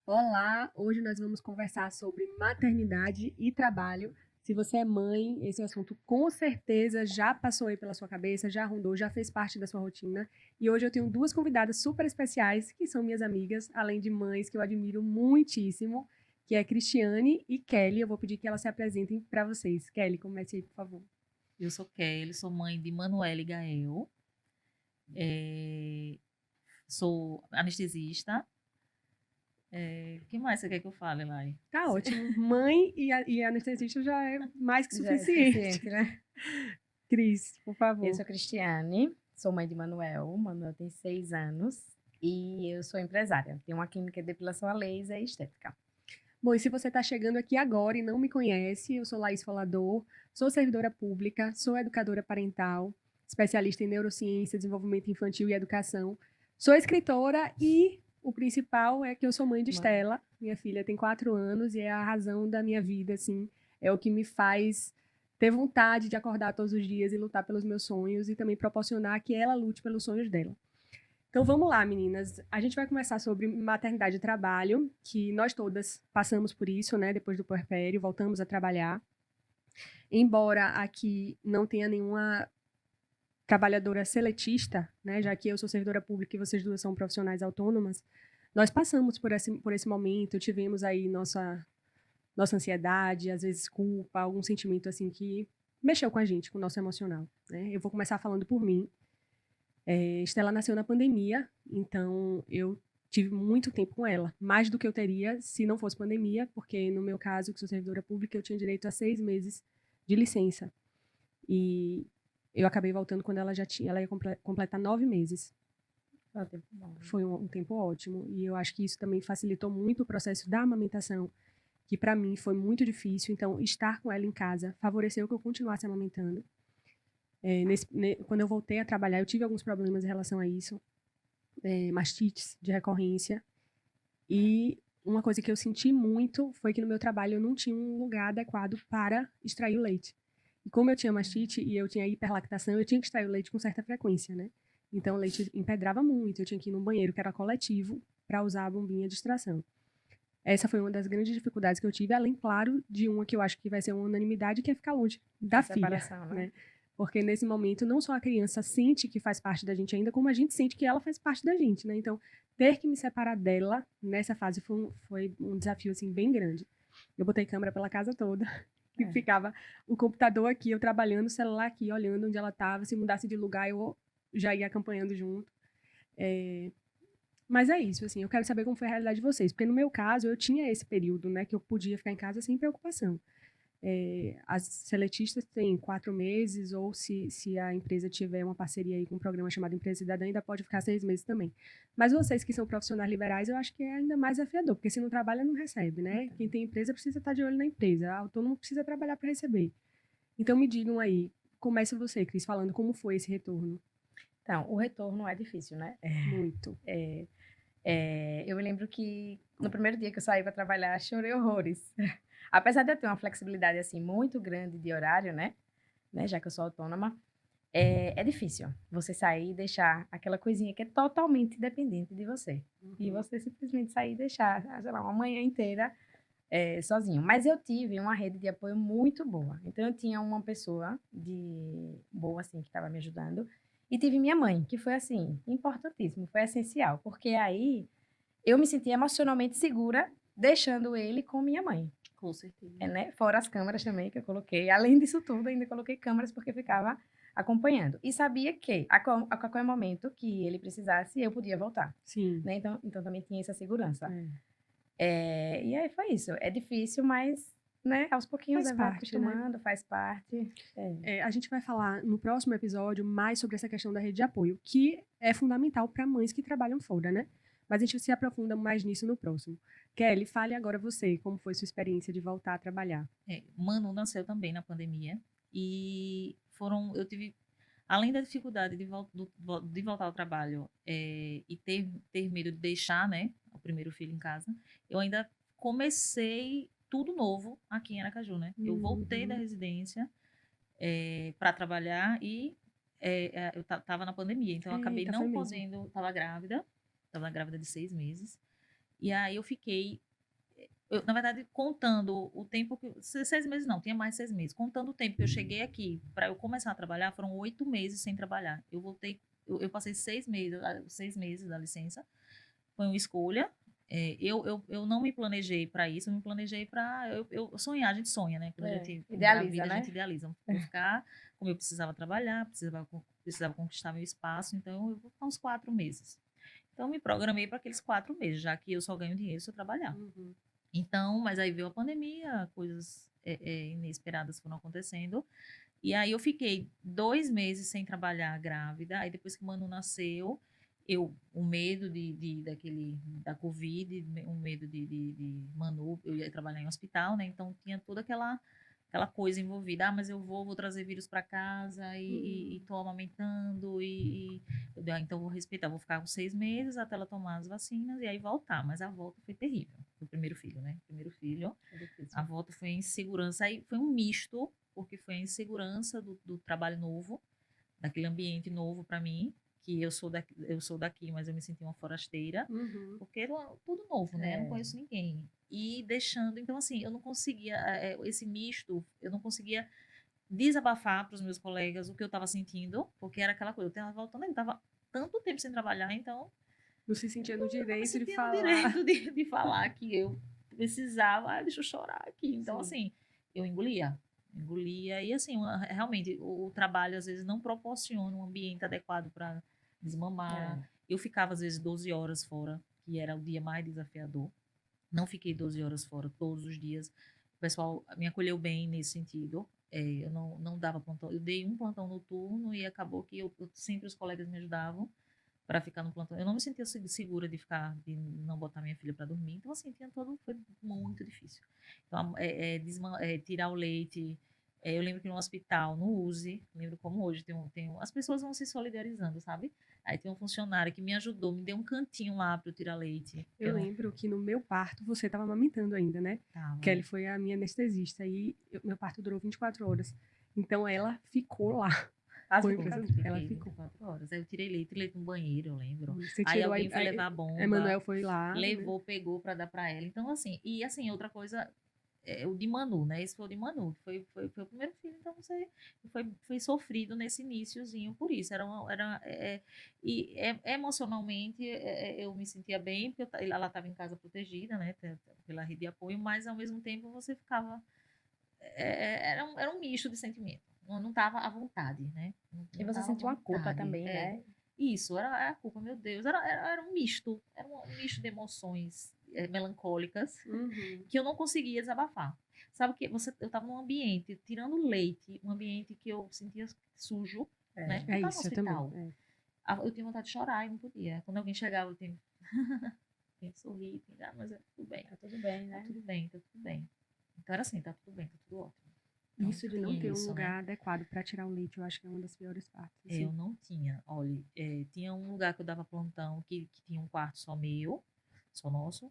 Olá, hoje nós vamos conversar sobre maternidade e trabalho. Se você é mãe, esse assunto com certeza já passou aí pela sua cabeça, já rondou, já fez parte da sua rotina. E hoje eu tenho duas convidadas super especiais, que são minhas amigas, além de mães que eu admiro muitíssimo, que é Cristiane e Kelly. Eu vou pedir que elas se apresentem para vocês. Kelly, comece aí, por favor. Eu sou Kelly, sou mãe de Manuela e Gael. É, sou anestesista. O que mais você quer que eu fale, Lari? Tá ótimo. Mãe e anestesista já é mais que Já é suficiente. suficiente, né? Cris, por Eu favor. sou Cristiane, sou mãe de Manuel. O Manuel tem 6 anos e eu sou empresária. Tenho uma clínica de depilação a laser e estética. Bom, e se você está chegando aqui agora e não me conhece, eu sou Laís Folador, sou servidora pública, sou educadora parental, especialista em neurociência, desenvolvimento infantil e educação. Sou escritora e o principal é que eu sou mãe de Mãe. Estela. Minha filha tem 4 anos e é a razão da minha vida, assim. É o que me faz ter vontade de acordar todos os dias e lutar pelos meus sonhos e também proporcionar que ela lute pelos sonhos dela. Então vamos lá, meninas. A gente vai começar sobre maternidade e trabalho, que nós todas passamos por isso, né? Depois do puerpério, voltamos a trabalhar. Embora aqui não tenha nenhuma trabalhadora seletista, né? Já que eu sou servidora pública e vocês duas são profissionais autônomas, nós passamos por esse momento, tivemos aí nossa ansiedade, às vezes culpa, algum sentimento assim que mexeu com a gente, com o nosso emocional, né? Eu vou começar falando por mim. Estela nasceu na pandemia, então eu tive muito tempo com ela, mais do que eu teria se não fosse pandemia, porque no meu caso, que sou servidora pública, eu tinha direito a 6 meses de licença. E eu acabei voltando quando ela ia completar 9 meses. É um tempo bom. Foi um tempo ótimo. E eu acho que isso também facilitou muito o processo da amamentação, que para mim foi muito difícil. Então, estar com ela em casa favoreceu que eu continuasse amamentando. Quando eu voltei a trabalhar, eu tive alguns problemas em relação a isso, mastites de recorrência. E uma coisa que eu senti muito foi que no meu trabalho eu não tinha um lugar adequado para extrair o leite. E como eu tinha mastite e eu tinha hiperlactação, eu tinha que extrair o leite com certa frequência, né? Então o leite empedrava muito, eu tinha que ir num banheiro que era coletivo para usar a bombinha de extração. Essa foi uma das grandes dificuldades que eu tive, além, claro, de uma que eu acho que vai ser uma unanimidade, que é ficar longe da A filha, separação, né? né? Porque nesse momento, não só a criança sente que faz parte da gente ainda, como a gente sente que ela faz parte da gente, né? Então, ter que me separar dela nessa fase foi um desafio, assim, bem grande. Eu botei câmera pela casa toda e ficava o computador aqui, eu trabalhando, o celular aqui, olhando onde ela estava. Se mudasse de lugar, eu já ia acompanhando junto. Mas é isso, assim, eu quero saber como foi a realidade de vocês, porque no meu caso, eu tinha esse período, né, que eu podia ficar em casa sem preocupação. As seletistas têm 4 meses, ou se a empresa tiver uma parceria aí com um programa chamado Empresa Cidadã, ainda pode ficar 6 meses também. Mas vocês que são profissionais liberais, eu acho que é ainda mais desafiador, porque se não trabalha, não recebe, né? Quem tem empresa precisa estar de olho na empresa, a autônomo precisa trabalhar para receber. Então me digam aí, comece você, Cris, falando como foi esse retorno. Então, o retorno é difícil, né? Muito. Eu me lembro que no primeiro dia que eu saí para trabalhar, chorei horrores. Apesar de eu ter uma flexibilidade assim muito grande de horário, né? Já que eu sou autônoma, é difícil você sair e deixar aquela coisinha que é totalmente dependente de você. E você simplesmente sair e deixar, sei lá, uma manhã inteira sozinho. Mas eu tive uma rede de apoio muito boa. Então, eu tinha uma pessoa boa, assim, que estava me ajudando. E tive minha mãe, que foi, assim, importantíssimo, foi essencial. Porque aí eu me senti emocionalmente segura deixando ele com minha mãe. Com certeza. Né? Fora as câmeras também que eu coloquei. Além disso tudo, ainda coloquei câmeras porque ficava acompanhando. E sabia que a qualquer momento que ele precisasse, eu podia voltar. Sim. Né? Então também tinha essa segurança. É. E aí foi isso. É difícil, mas né, aos pouquinhos Faz você vai parte, né? acostumando, faz parte. A gente vai falar no próximo episódio mais sobre essa questão da rede de apoio, que é fundamental para mães que trabalham fora, né? Mas a gente se aprofunda mais nisso no próximo. Kelly, fale agora você, como foi sua experiência de voltar a trabalhar? Manu nasceu também na pandemia e eu tive, além da dificuldade de voltar ao trabalho e ter medo de deixar, né, o primeiro filho em casa, eu ainda comecei tudo novo aqui em Aracaju, né? Eu voltei da residência para trabalhar e eu estava na pandemia, então eu acabei Eita, não foi mesmo. podendo, estava grávida de 6 meses E aí eu fiquei, na verdade, contando o tempo que... 6 meses não, tinha mais 6 meses. Contando o tempo que eu cheguei aqui para eu começar a trabalhar, foram 8 meses sem trabalhar. Eu voltei, eu passei 6 meses da licença. Foi uma escolha. Eu não me planejei para isso, eu me planejei para eu sonhar. A gente sonha, né? Quando a gente idealiza, engravida, né? a gente idealiza. Vou ficar, como eu precisava trabalhar, precisava conquistar meu espaço, então eu vou ficar uns 4 meses. Então, eu me programei para aqueles 4 meses, já que eu só ganho dinheiro se eu trabalhar. Uhum. Então, mas aí veio a pandemia, coisas inesperadas foram acontecendo. E aí eu fiquei 2 meses sem trabalhar grávida. Aí depois que Manu nasceu, o medo da Covid, o medo de Manu, eu ia trabalhar em hospital, né? Então tinha toda aquela coisa envolvida. Ah, mas eu vou trazer vírus para casa e tô amamentando eu digo, então vou respeitar, vou ficar uns 6 meses até ela tomar as vacinas e aí voltar. Mas a volta foi terrível. O primeiro filho, né? Primeiro filho. A volta foi em segurança. Aí foi um misto, porque foi a insegurança do trabalho novo, daquele ambiente novo para mim, que eu sou daqui, mas eu me senti uma forasteira, porque era tudo novo, né? Eu não conheço ninguém. E deixando, então assim, eu não conseguia, esse misto, eu não conseguia desabafar para os meus colegas o que eu estava sentindo, porque era aquela coisa, eu estava voltando, eu estava tanto tempo sem trabalhar, então Não se sentia no direito de no falar. direito de falar que eu precisava, deixa eu chorar aqui. Então, assim, eu engolia. E assim, realmente, o trabalho às vezes não proporciona um ambiente adequado para desmamar. Eu ficava às vezes 12 horas fora, que era o dia mais desafiador. Não fiquei 12 horas fora todos os dias. O pessoal me acolheu bem nesse sentido. Eu não dava plantão. Eu dei um plantão noturno e acabou que sempre os colegas me ajudavam para ficar no plantão. Eu não me sentia segura de não botar minha filha para dormir. Então, assim, foi muito difícil. Então, tirar o leite. Eu lembro que no hospital, no USE, lembro como hoje, as pessoas vão se solidarizando, sabe? Aí tem um funcionário que me ajudou, me deu um cantinho lá para eu tirar leite. Eu lembro que no meu parto você estava amamentando ainda, né? Tava. Kelly foi a minha anestesista e meu parto durou 24 horas. Então ela ficou lá. Ela ficou 4 horas. Aí eu tirei leite no banheiro, eu lembro. Você Aí tirou alguém foi levar a bomba. Emanuel foi lá. Levou, pegou para dar para ela. Então, assim, outra coisa, o de Manu, né? Esse foi o de Manu, que foi o primeiro filho, então foi sofrido nesse iniciozinho por isso. Emocionalmente eu me sentia bem, porque ela estava em casa protegida, né? Pela rede de apoio, mas ao mesmo tempo você ficava. Era um misto de sentimento. Não estava à vontade, né? E você sentiu a culpa também, né? Isso, era a culpa, meu Deus. Era um misto. Era um misto de emoções melancólicas que eu não conseguia desabafar. Sabe que eu estava num ambiente, tirando leite, um ambiente que eu sentia sujo, né? É isso, eu também. Eu tinha vontade de chorar e não podia. Quando alguém chegava, eu tinha que sorrir, mas tudo bem. Tá tudo bem, né? Tá tudo bem. Então era assim, tá tudo bem, tá tudo ótimo. Isso de não ter um lugar adequado para tirar o leite, eu acho que é uma das piores partes. Assim. Eu não tinha. Olha, tinha um lugar que eu dava plantão que tinha um quarto só meu, só nosso,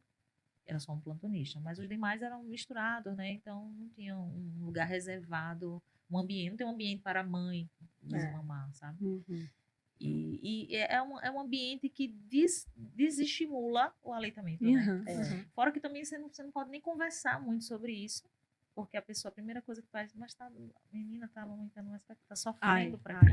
era só um plantonista. Mas os demais eram misturados, né? Então não tinha um lugar reservado, um ambiente, não tem um ambiente para a mãe desmamar, sabe? E é um ambiente que desestimula o aleitamento, né? Fora que também você não pode nem conversar muito sobre isso. Porque a primeira coisa que faz, mas a menina tá amamentando, mas tá sofrendo pra quê?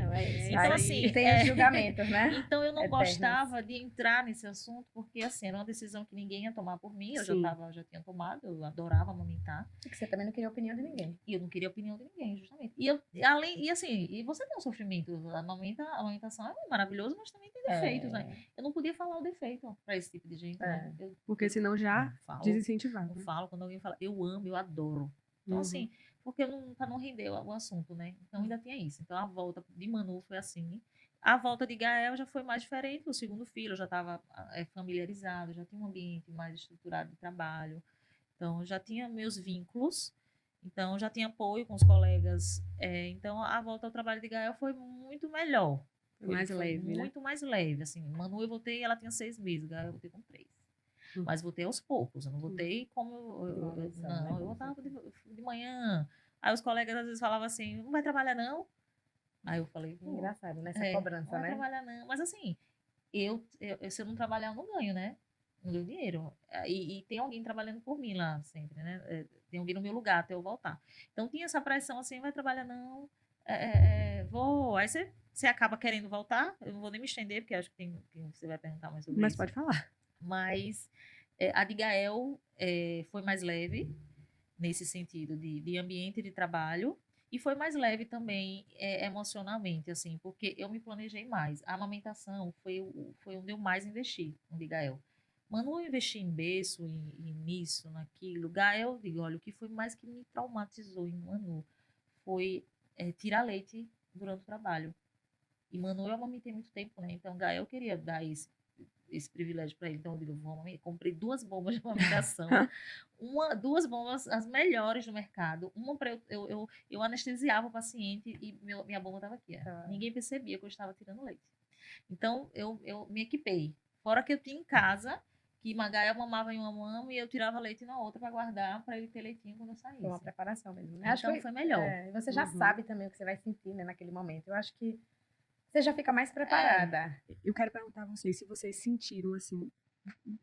Então, assim. Tem os julgamentos, né? Então, eu não gostava de entrar nesse assunto, porque, assim, era uma decisão que ninguém ia tomar por mim. Eu já tinha tomado, eu adorava amamentar. Porque você também não queria a opinião de ninguém. E eu não queria a opinião de ninguém, justamente. E você tem um sofrimento. A amamentação é maravilhoso, mas também tem defeitos, né? Eu não podia falar o defeito pra esse tipo de gente, né? Porque senão já desincentivava. Eu falo, quando alguém fala, eu amo, eu adoro. Então, assim, porque para não render o assunto, né? Então, ainda tinha isso. Então, a volta de Manu foi assim. A volta de Gael já foi mais diferente. O segundo filho, eu já estava familiarizado, já tinha um ambiente mais estruturado de trabalho. Então, já tinha meus vínculos. Então, já tinha apoio com os colegas. Então, a volta ao trabalho de Gael foi muito melhor. Foi mais leve, muito mais leve. Assim, Manu eu voltei, ela tinha 6 meses. Gael eu voltei com 3. Mas voltei aos poucos, eu não voltei como eu voltava de manhã. Aí os colegas às vezes falavam assim, não vai trabalhar não? Aí eu falei, engraçado, né? Essa cobrança, não né? Não vai trabalhar não. Mas assim, se eu não trabalhar eu não ganho, né? não deu dinheiro. E tem alguém trabalhando por mim lá sempre, né? Tem alguém no meu lugar até eu voltar. Então tinha essa pressão assim, vai trabalhar não, vou. Aí você acaba querendo voltar. Eu não vou nem me estender, porque acho que você vai perguntar mais sobre Mas isso. pode falar. Mas a de Gael foi mais leve, nesse sentido de ambiente de trabalho, e foi mais leve também emocionalmente, assim, porque eu me planejei mais. A amamentação foi onde eu mais investi, no de Gael. Manu, eu investi em berço, nisso, naquilo. Gael, digo, olha, o que foi mais que me traumatizou em Manu foi tirar leite durante o trabalho. E Manu eu amamentei muito tempo, né? Então Gael queria dar esse privilégio para ele. Então, eu digo, comprei 2 bombas de amamentação. 2 bombas, as melhores do mercado. Uma para eu anestesiava o paciente e minha bomba estava aqui. Ninguém percebia que eu estava tirando leite. Então, eu me equipei. Fora que eu tinha em casa, que Magaia mamava em uma mama e eu tirava leite na outra para guardar, para ele ter leitinho quando eu saísse. Foi uma preparação mesmo, né? Então, Acho que foi melhor. Você já sabe também o que você vai sentir, né, naquele momento. Eu acho que você já fica mais preparada. Eu quero perguntar a vocês se vocês sentiram, assim,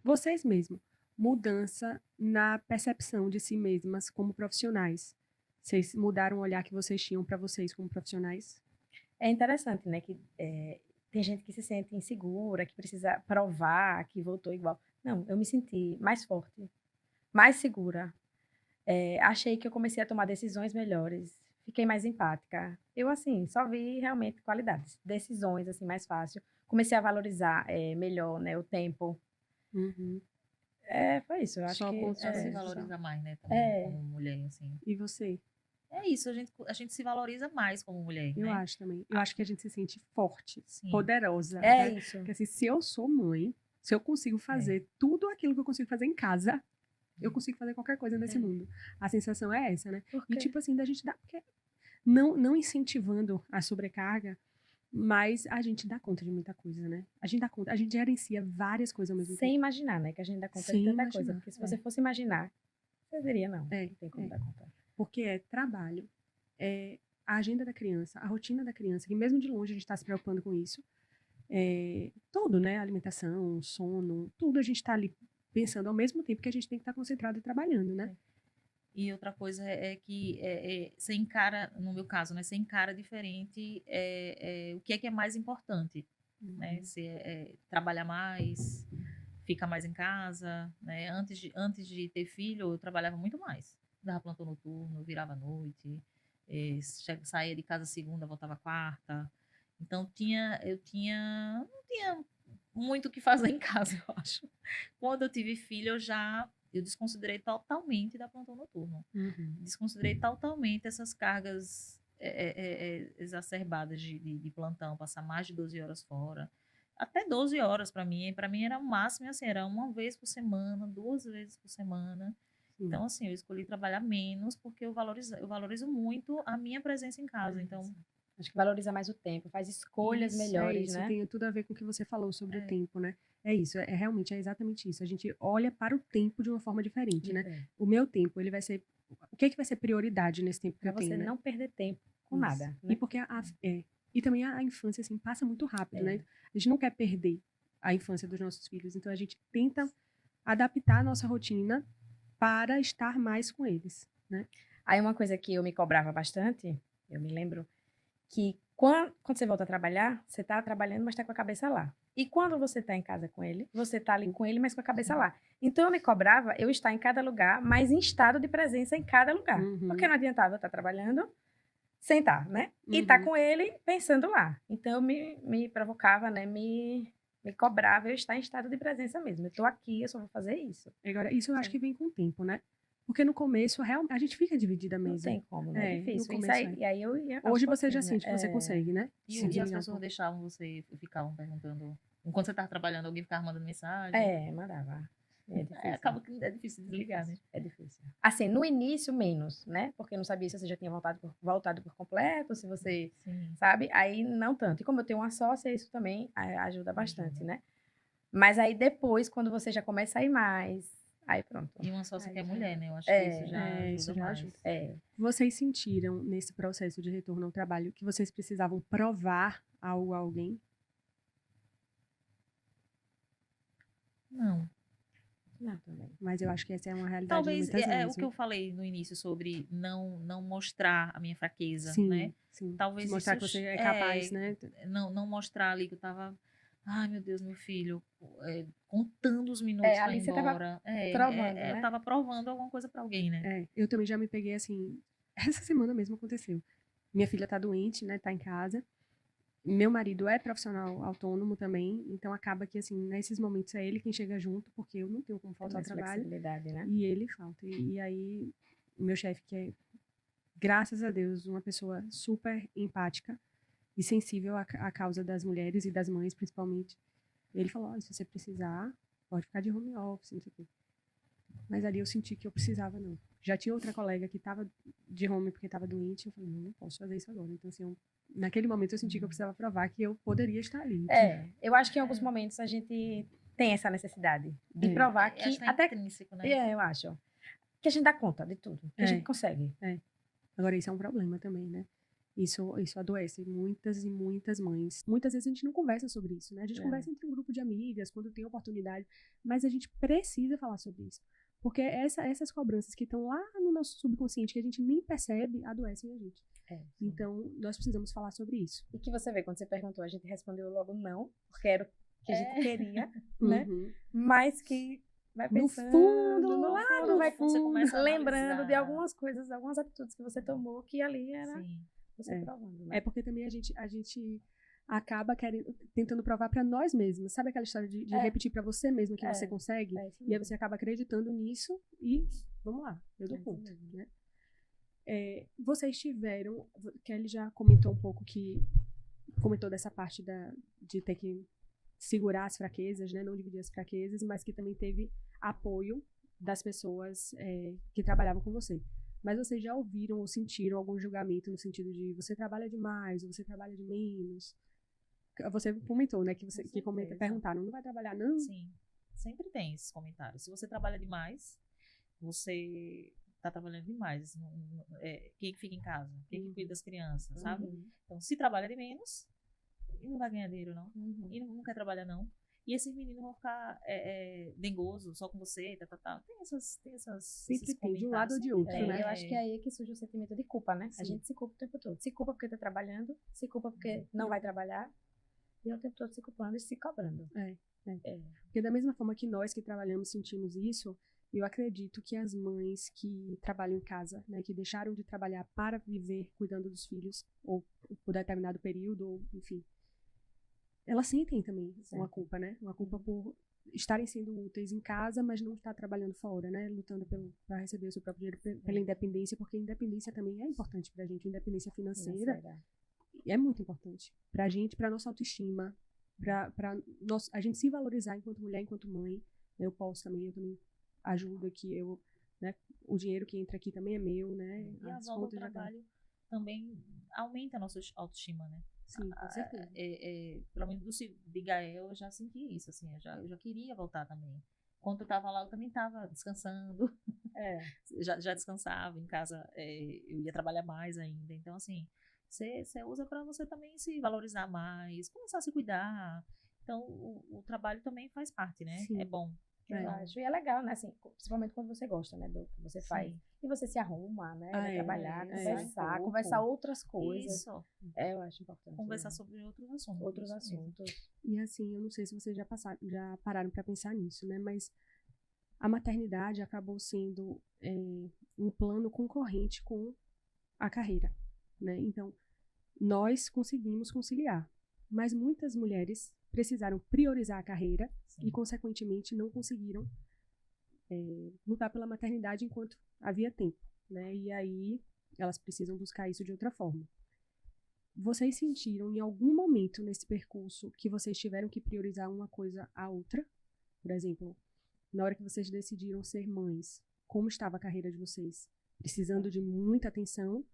vocês mesmos, mudança na percepção de si mesmas como profissionais. Vocês mudaram o olhar que vocês tinham para vocês como profissionais? É interessante, né, que tem gente que se sente insegura, que precisa provar que voltou igual. Não, eu me senti mais forte, mais segura. Achei que eu comecei a tomar decisões melhores, fiquei mais empática. Eu, assim, só vi realmente qualidades, decisões, assim, mais fácil. Comecei a valorizar melhor, né, o tempo. Uhum. Foi isso, eu acho Só que... com Já se valoriza mais, né, também, como mulher, assim. E você? É isso, a gente se valoriza mais como mulher, Eu né? acho também. Eu acho que a gente se sente forte, Sim. poderosa. É né? isso. Porque assim, se eu sou mãe, se eu consigo fazer tudo aquilo que eu consigo fazer em casa, eu consigo fazer qualquer coisa nesse mundo. A sensação é essa, né? E tipo assim, da gente dá... Porque não incentivando a sobrecarga, mas a gente dá conta de muita coisa, né? A gente dá conta, a gente gerencia várias coisas ao mesmo tempo. Sem imaginar, né, que a gente dá conta Sem de tanta imaginar, coisa. Porque se você fosse imaginar, você diria, não tem como dar conta. Porque é trabalho, é a agenda da criança, a rotina da criança, que mesmo de longe a gente está se preocupando com isso. Tudo, né? Alimentação, sono, tudo a gente está ali pensando ao mesmo tempo que a gente tem que estar concentrado e trabalhando, né? E outra coisa é que você encara, no meu caso, né? Você encara diferente o que é mais importante, né? Você trabalha mais, fica mais em casa, né? Antes de ter filho, eu trabalhava muito mais. Dava plantão noturno, virava à noite, saía de casa segunda, voltava quarta. Então, não tinha muito o que fazer em casa, eu acho. Quando eu tive filho, eu desconsiderei totalmente da plantão noturno. Desconsiderei totalmente essas cargas exacerbadas de plantão, passar mais de 12 horas fora. Até 12 horas para mim era o máximo, assim, era uma vez por semana, 2 vezes por semana. Então, assim, eu escolhi trabalhar menos porque eu valorizo muito a minha presença em casa. Então, acho que valoriza mais o tempo, faz escolhas melhores, isso, né? Tem tudo a ver com o que você falou sobre o tempo, né? É isso, realmente é exatamente isso. A gente olha para o tempo de uma forma diferente, né? O meu tempo, ele vai ser... O que vai ser prioridade nesse tempo que eu tenho, Pra você não perder tempo com nada, né? E porque e também a infância, assim, passa muito rápido, né? A gente não quer perder a infância dos nossos filhos, então a gente tenta adaptar a nossa rotina para estar mais com eles, né? Aí uma coisa que eu me cobrava bastante, eu me lembro, que quando você volta a trabalhar, você tá trabalhando, mas tá com a cabeça lá. E quando você tá em casa com ele, você tá ali com ele, mas com a cabeça lá. Então eu me cobrava eu estar em cada lugar, mas em estado de presença em cada lugar. Porque não adiantava eu estar trabalhando sem estar, né? E estar com ele pensando lá. Então eu me provocava, né? Me cobrava eu estar em estado de presença mesmo. Eu tô aqui, eu só vou fazer isso. Agora, isso eu acho que vem com o tempo, né? Porque no começo, a gente fica dividida mesmo. Não tem como, né? É difícil. No começo, E aí eu ia hoje você já sente que você consegue, né? E as pessoas deixavam você, ficavam perguntando... Enquanto você estava trabalhando, alguém ficava mandando mensagem? Mandava. É difícil. Acaba que é difícil desligar, né? É difícil. Assim, no início, menos, né? Porque eu não sabia se você já tinha voltado por completo, se você, sabe? Aí, não tanto. E como eu tenho uma sócia, isso também ajuda bastante, né? Mas aí, depois, quando você já começa a ir mais, aí pronto. E uma sócia que é mulher, né? Eu acho que isso já ajuda mais. Vocês sentiram, nesse processo de retorno ao trabalho, que vocês precisavam provar algo a alguém? Não. Não, também. Mas eu acho que essa é uma realidade de Talvez muitas é mães, o que né? eu falei no início sobre não mostrar a minha fraqueza, Sim, né? sim. Talvez De mostrar isso que você é capaz, né? não mostrar ali que eu tava, ai meu Deus, meu filho, contando os minutos para Ali ir você tava embora. provando, Eu né? tava provando alguma coisa para alguém, né? Eu também já me peguei assim. Essa semana mesmo aconteceu. Minha filha tá doente, né? Tá em casa. Meu marido é profissional autônomo também, então acaba que, assim, nesses momentos é ele quem chega junto, porque eu não tenho como Tem faltar ao mais trabalho, flexibilidade, né? e ele falta. E aí, o meu chefe, que é, graças a Deus, uma pessoa super empática e sensível à causa das mulheres e das mães, principalmente, ele falou: "Olha, se você precisar, pode ficar de home office, não sei o quê." Mas ali eu senti que eu precisava, não. Já tinha outra colega que estava de home porque estava doente, eu falei: "Não posso fazer isso agora." Então, assim, naquele momento eu senti que eu precisava provar que eu poderia estar ali. Eu acho que em alguns momentos a gente tem essa necessidade de provar que Acho que é até intrínseco, né? eu acho que a gente dá conta de tudo, que a gente consegue. Agora, isso é um problema também, né? Isso adoece muitas e muitas mães. Muitas vezes a gente não conversa sobre isso, né? A gente conversa entre um grupo de amigas, quando tem oportunidade, mas a gente precisa falar sobre isso. Porque essas cobranças que estão lá no nosso subconsciente, que a gente nem percebe, adoecem a gente. Então, nós precisamos falar sobre isso. E que você vê, quando você perguntou, a gente respondeu logo não, porque era o que a gente queria, né? Mas que vai pensando, no fundo, vai você começa a lembrando analisar. de algumas coisas, algumas atitudes que você tomou, que ali era Sim. você provando, né? É porque também a gente acaba tentando provar para nós mesmos. Sabe aquela história de repetir para você mesmo que você consegue? E aí você acaba acreditando nisso e vamos lá, eu dou conta, né? Vocês tiveram, Kelly já comentou um pouco comentou dessa parte de ter que segurar as fraquezas, né? Não dividir as fraquezas, mas que também teve apoio das pessoas que trabalhavam com você. Mas vocês já ouviram ou sentiram algum julgamento no sentido de você trabalha demais ou você trabalha de menos? Você comentou, né? Perguntaram, não vai trabalhar não? Sim, sempre tem esses comentários. Se você trabalha demais, você tá trabalhando demais. Quem fica em casa? Quem cuida das crianças, sabe? Então, se trabalha de menos, e não vai ganhar dinheiro, não. E não quer trabalhar, não. E esses meninos vão ficar dengosos só com você, tá. Tem essas sempre tem, de um lado ou de outro, né? Eu acho que é aí que surge o sentimento de culpa, né? Sim. A gente se culpa o tempo todo. Se culpa porque tá trabalhando, se culpa porque não vai trabalhar, e é o tempo todo se culpando e se cobrando. Porque da mesma forma que nós que trabalhamos sentimos isso, eu acredito que as mães que trabalham em casa, né, que deixaram de trabalhar para viver cuidando dos filhos, ou por determinado período, ou enfim, elas sentem também uma culpa, né? Uma culpa por estarem sendo úteis em casa, mas não estar trabalhando fora, né? Lutando para receber o seu próprio dinheiro, pela independência, porque a independência também é importante pra gente. A independência financeira é muito importante pra gente, pra nossa autoestima, a gente se valorizar enquanto mulher, enquanto mãe. Eu também ajudo aqui, né? O dinheiro que entra aqui também é meu, né? E a volta ao trabalho também aumenta a nossa autoestima, né? Sim, com certeza. Pelo menos de Gael, eu já senti isso, assim, eu já queria voltar também. Quando eu tava lá, eu também tava descansando. Já descansava em casa, eu ia trabalhar mais ainda. Então, assim, você usa para você também se valorizar mais, começar a se cuidar. Então, o trabalho também faz parte, né? Sim. É bom. Eu acho. E é legal, né? Assim, principalmente quando você gosta, né? Do que você faz. E você se arruma, né? Vai trabalhar, conversar outras coisas. Isso. Eu acho importante. Conversar sobre outros assuntos. Outros assuntos. E assim, eu não sei se vocês já pararam para pensar nisso, né? Mas a maternidade acabou sendo um plano concorrente com a carreira, né? Então, nós conseguimos conciliar, mas muitas mulheres precisaram priorizar a carreira e, consequentemente, não conseguiram lutar pela maternidade enquanto havia tempo, né? E aí elas precisam buscar isso de outra forma. Vocês sentiram em algum momento nesse percurso que vocês tiveram que priorizar uma coisa à outra? Por exemplo, na hora que vocês decidiram ser mães, como estava a carreira de vocês? Precisando de muita atenção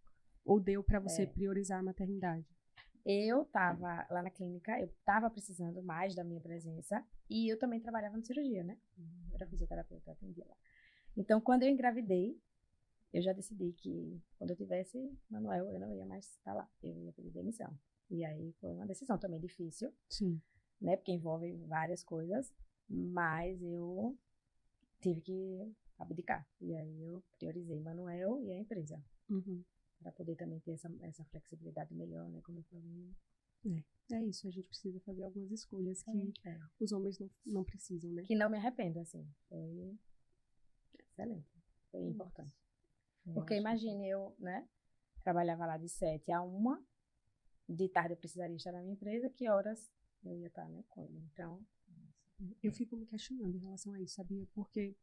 ou deu para você priorizar a maternidade? Eu tava lá na clínica, eu tava precisando mais da minha presença e eu também trabalhava na cirurgia, né? Eu era fisioterapeuta, atendia lá. Então, quando eu engravidei, eu já decidi que quando eu tivesse Manuel, eu não ia mais estar lá, eu ia pedir demissão. E aí foi uma decisão também difícil, Sim. né? Porque envolve várias coisas, mas eu tive que abdicar. E aí eu priorizei Manuel e a empresa, para poder também ter essa flexibilidade melhor, né, como eu falei. É isso, a gente precisa fazer algumas escolhas que os homens não precisam, né? Que não me arrependo, assim, foi excelente, foi importante. Porque imagine eu, né, trabalhava lá de 7 a 1, de tarde eu precisaria estar na minha empresa, que horas eu ia estar, né, com ele. Então, eu fico me questionando em relação a isso, sabia? Porque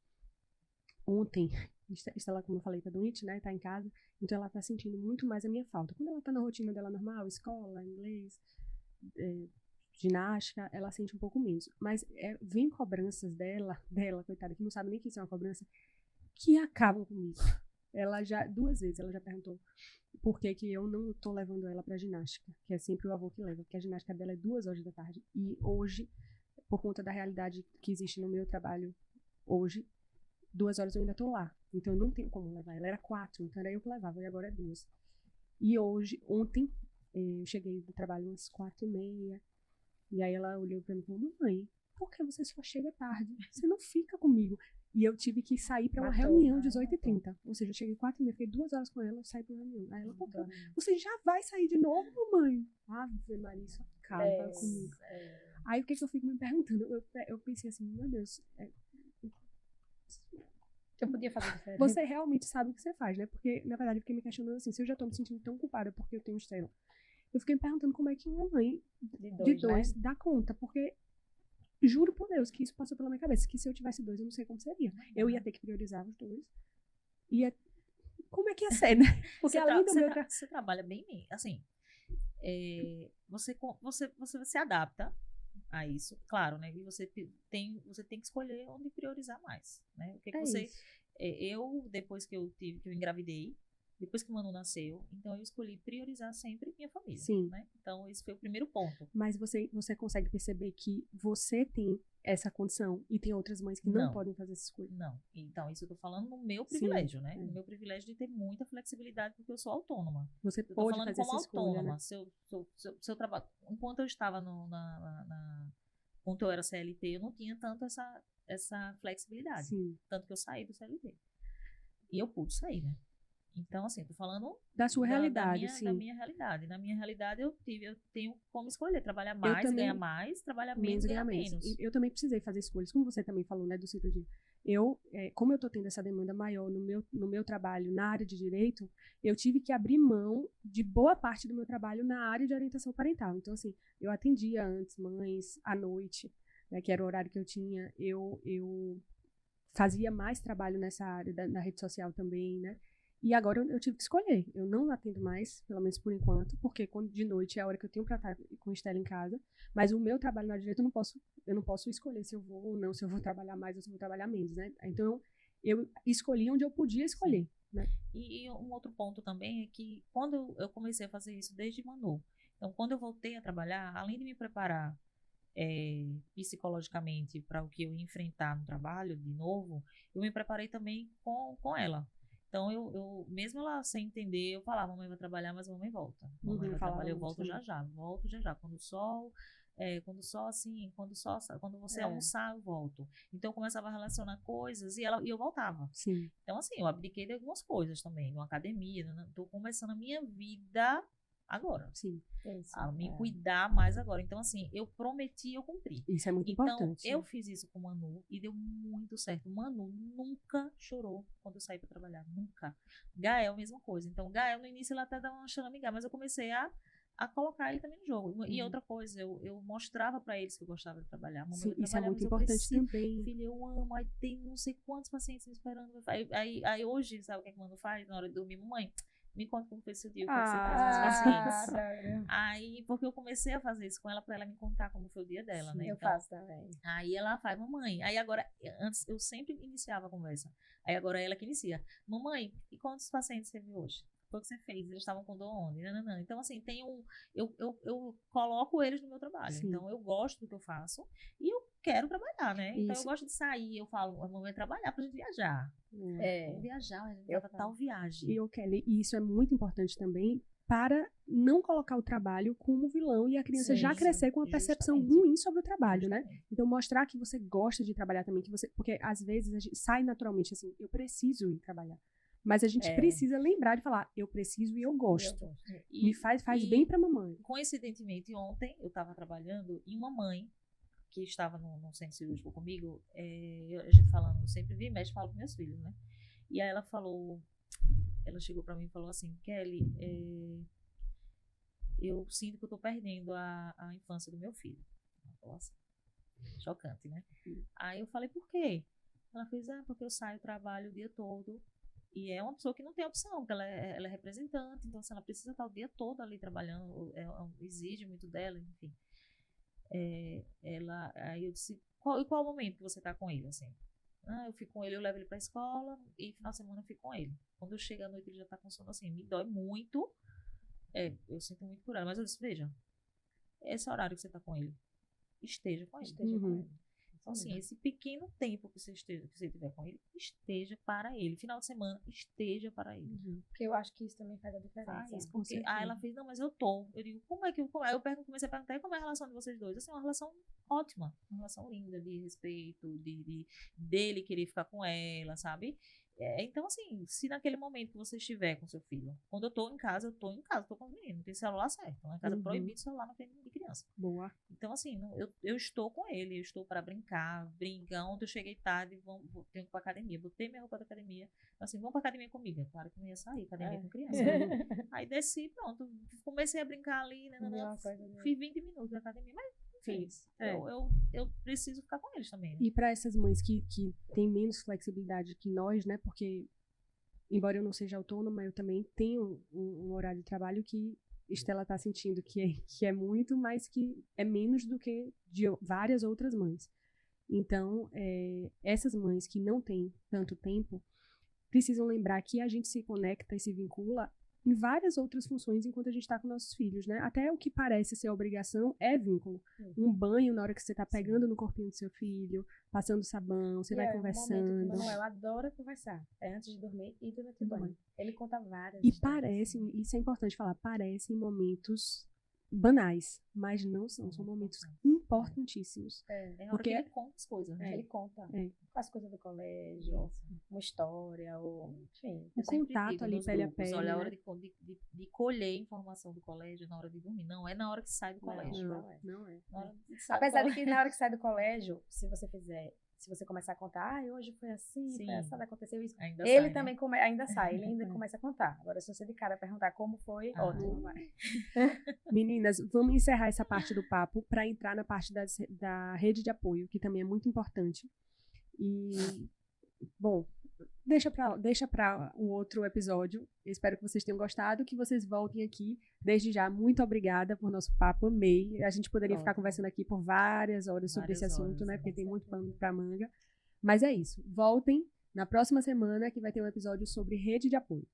ontem, Estela, como eu falei, tá doente, né, tá em casa, então ela tá sentindo muito mais a minha falta. Quando ela tá na rotina dela normal, escola, inglês, ginástica, ela sente um pouco menos. Mas vem cobranças dela, coitada, que não sabe nem que isso é uma cobrança, que acabam comigo. Ela já, 2 vezes, ela já perguntou por que eu não tô levando ela pra ginástica, que é sempre o avô que leva, porque a ginástica dela é 2 horas da tarde. E hoje, por conta da realidade que existe no meu trabalho hoje, 2 horas eu ainda tô lá. Então eu não tenho como levar. Ela era 4, então era eu que levava, e agora é 2. E ontem, eu cheguei do trabalho umas 4h30, e aí ela olhou pra mim e falou: mãe, por que você só chega tarde? Você não fica comigo. E eu tive que sair para uma reunião de 18h30. Ou seja, eu cheguei 4h30, fiquei 2 horas com ela, saí para uma reunião. Aí ela falou: você já vai sair de novo, mamãe? Ave Maria, isso acaba comigo. Aí o que eu fico me perguntando? Eu pensei assim, meu Deus, eu podia fazer diferente. Você realmente sabe o que você faz, né? Porque, na verdade, eu fiquei me questionando assim, se eu já tô me sentindo tão culpada porque eu tenho Estela. Eu fiquei me perguntando como é que uma mãe de dois dá conta, porque juro por Deus que isso passou pela minha cabeça, que se eu tivesse 2, eu não sei como seria. Eu ia ter que priorizar os 2. Como é que ia ser, né? Porque além do meu você trabalha bem, assim, você se adapta a isso, claro, né? E você tem que escolher onde priorizar mais, né? O que você... eu, depois que eu engravidei, depois que o Manu nasceu, então eu escolhi priorizar sempre minha família. Sim. Né? Então, esse foi o primeiro ponto. Mas você consegue perceber que você tem essa condição e tem outras mães que não podem fazer essa escolha? Não. Então, isso eu tô falando no meu privilégio, Sim, né? No meu privilégio de ter muita flexibilidade, porque eu sou autônoma. Você pode fazer essa escolha, né? Se eu trabalho... Enquanto eu estava enquanto eu era CLT, eu não tinha tanto essa flexibilidade. Sim. Tanto que eu saí do CLT. E eu pude sair, né? Então, assim, tô falando da sua realidade, sim. Da minha realidade. Na minha realidade, eu tenho como escolher trabalhar mais, ganhar mais, trabalhar menos, ganhar menos. Eu também precisei fazer escolhas, como você também falou, né, do ciclo de... como eu tô tendo essa demanda maior no meu trabalho na área de direito, eu tive que abrir mão de boa parte do meu trabalho na área de orientação parental. Então, assim, eu atendia antes mães à noite, né, que era o horário que eu tinha. Eu fazia mais trabalho nessa área da rede social também, né? E agora eu tive que escolher. Eu não atendo mais, pelo menos por enquanto, porque de noite é a hora que eu tenho para estar com a Estela em casa. Mas o meu trabalho na direita eu não posso escolher se eu vou ou não, se eu vou trabalhar mais ou se eu vou trabalhar menos, né? Então eu escolhi onde eu podia escolher. Né? E um outro ponto também é que quando eu comecei a fazer isso desde Manu, então quando eu voltei a trabalhar, além de me preparar psicologicamente para o que eu ia enfrentar no trabalho de novo, eu me preparei também com ela. Então, eu mesmo ela sem entender, eu falava: mamãe vai trabalhar, mas a mamãe volta. Mamãe vai trabalhar, eu volto já já. Volto já já. Quando você almoçar, eu volto. Então, eu começava a relacionar coisas e eu voltava. Sim. Então, assim, eu abdiquei de algumas coisas também. Numa academia, estou começando a minha vida agora. Sim. A me cuidar mais agora. Então, assim, eu prometi, eu cumpri. Isso é muito importante. Então, eu fiz isso com o Manu e deu muito certo. O Manu nunca chorou quando eu saí para trabalhar. Nunca. Gael, mesma coisa. Então, Gael, no início, ela até dava uma xalamigada, mas eu comecei a colocar ele também no jogo. E outra coisa, eu mostrava para eles que eu gostava de trabalhar. Sim, isso é muito importante também. Filha, eu amo. Aí tem não sei quantos pacientes me esperando. Aí hoje, sabe o que é que o Manu faz na hora de dormir? Mamãe, me conta como foi seu dia, o que você faz com os pacientes. Aí, porque eu comecei a fazer isso com ela, pra ela me contar como foi o dia dela, né? Eu faço também. Aí ela faz: mamãe. Aí agora, antes eu sempre iniciava a conversa. Aí agora é ela que inicia: mamãe, e quantos pacientes você viu hoje? Foi o que você fez? Eles estavam com dor onde? Não. Então, assim, eu coloco eles no meu trabalho. Sim. Então, eu gosto do que eu faço e eu quero trabalhar, né? Então, eu gosto de sair, eu falo: mamãe, trabalhar pra gente viajar. Vamos viajar, a gente vai pra tal viagem. E, Kelly, isso é muito importante também para não colocar o trabalho como vilão e a criança já crescer com uma percepção ruim sobre o trabalho, né? Então, mostrar que você gosta de trabalhar também, porque às vezes a gente sai naturalmente assim, eu preciso ir trabalhar. Mas a gente precisa lembrar de falar, eu preciso e eu gosto. Me faz bem pra mamãe. Coincidentemente, ontem eu estava trabalhando e uma mãe que estava no centro cirúrgico comigo, a gente falando, eu sempre vi e mexe, falo com meus filhos, né? E aí ela chegou pra mim e falou assim, Kelly, eu sinto que eu tô perdendo a infância do meu filho. Ela falou assim, chocante, né? Aí eu falei, por quê? Ela fez, porque eu saio, trabalho o dia todo. E é uma pessoa que não tem opção, porque ela é representante, então assim, ela precisa estar o dia todo ali trabalhando, exige muito dela, enfim. Aí eu disse, qual o momento que você está com ele, assim? Eu fico com ele, eu levo ele para a escola e final de semana eu fico com ele. Quando eu chego à noite ele já está com sono, assim, me dói muito, eu sinto muito por ela, mas eu disse, veja, esse horário que você está com ele, esteja com ele. Então, assim, esse pequeno tempo que você tiver com ele, esteja para ele. Final de semana, esteja para ele. Porque eu acho que isso também faz a diferença. Porque ela fez, não, mas eu tô. Eu digo, Aí eu comecei a perguntar, e como é a relação de vocês dois? Assim, uma relação ótima, uma relação linda, de respeito, dele querer ficar com ela, sabe? Então, assim, se naquele momento que você estiver com seu filho, quando eu tô em casa, tô com os meninos, não tem celular certo. Lá em casa proibido celular na frente de criança. Boa. Então, assim, eu estou com ele, eu estou para brincar. Ontem eu cheguei tarde, tenho que ir para academia. Botei minha roupa da academia, assim, vamos para academia comigo. Claro que não ia sair, academia com criança. Aí desci, pronto, comecei a brincar ali, fiz 20 minutos na academia, mas fiz. Eu preciso ficar com eles também. Né? E para essas mães que têm menos flexibilidade que nós, né? Porque, embora eu não seja autônoma, eu também tenho um horário de trabalho que Estela está sentindo que é muito, mas que é menos do que de várias outras mães. Então, essas mães que não têm tanto tempo precisam lembrar que a gente se conecta e se vincula em várias outras funções enquanto a gente está com nossos filhos, né? Até o que parece ser obrigação é vínculo. Um banho na hora que você está pegando no corpinho do seu filho, passando sabão, você vai conversando. O Manuel adora conversar. Antes de dormir e durante o banho. Ele conta várias E histórias. isso é importante falar, parecem momentos banais, mas não são. São momentos importantíssimos. Porque ele conta as coisas, né? Ele conta as coisas do colégio, uma história, enfim. O contato ali pele a pele. Olha, a hora de colher informação do colégio na hora de dormir. Não é na hora que sai do colégio. Não é. Apesar de que na hora que sai do colégio, se você começar a contar, hoje foi assim, foi assado, aconteceu isso. Ele também ainda sai, ele ainda começa a contar. Agora, se você de cara perguntar como foi, ótimo. Meninas, vamos encerrar essa parte do papo para entrar na parte da rede de apoio, que também é muito importante. E, bom, deixa para um outro episódio. Eu espero que vocês tenham gostado, que vocês voltem aqui. Desde já, muito obrigada por nosso papo, amei. A gente poderia ficar conversando aqui por várias horas sobre esse assunto, né? Porque tem muito pano para manga. Mas é isso. Voltem na próxima semana que vai ter um episódio sobre rede de apoio.